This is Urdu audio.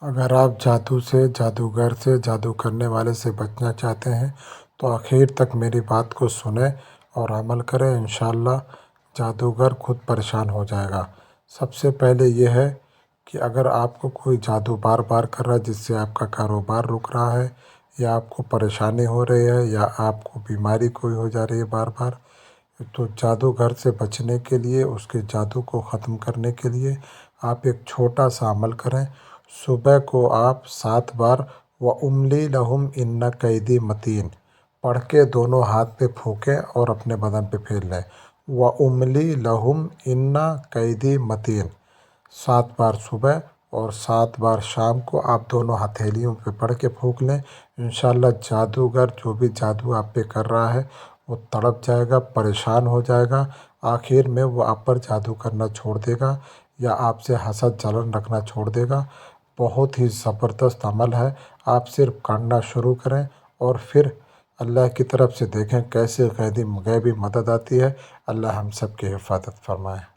اگر آپ جادو سے، جادوگر سے، جادو کرنے والے سے بچنا چاہتے ہیں تو آخر تک میری بات کو سنیں اور عمل کریں، انشاءاللہ جادوگر خود پریشان ہو جائے گا۔ سب سے پہلے یہ ہے کہ اگر آپ کو کوئی جادو بار بار کر رہا ہے جس سے آپ کا کاروبار رک رہا ہے، یا آپ کو پریشانی ہو رہی ہے، یا آپ کو بیماری کوئی ہو جا رہی ہے بار بار، تو جادوگر سے بچنے کے لیے، اس کے جادو کو ختم کرنے کے لیے آپ ایک چھوٹا سا عمل کریں۔ صبح کو آپ 7 بار وَأُمْلِي لَهُمْ إِنَّ كَيْدِي مَتِينٌ پڑھ کے دونوں ہاتھ پہ پھونکیں اور اپنے بدن پہ پھیر لیں۔ وَأُمْلِي لَهُمْ إِنَّ كَيْدِي مَتِينٌ 7 بار صبح اور 7 بار شام کو آپ دونوں ہتھیلیوں پہ پڑھ کے پھونک لیں۔ انشاءاللہ جادوگر جو بھی جادو آپ پہ کر رہا ہے وہ تڑپ جائے گا، پریشان ہو جائے گا، آخر میں وہ آپ پر جادو کرنا چھوڑ دے گا، یا آپ سے حسد جلن رکھنا چھوڑ دے گا۔ بہت ہی زبردست عمل ہے، آپ صرف کرنا شروع کریں اور پھر اللہ کی طرف سے دیکھیں کیسے غیبی مدد آتی ہے۔ اللہ ہم سب کی حفاظت فرمائے۔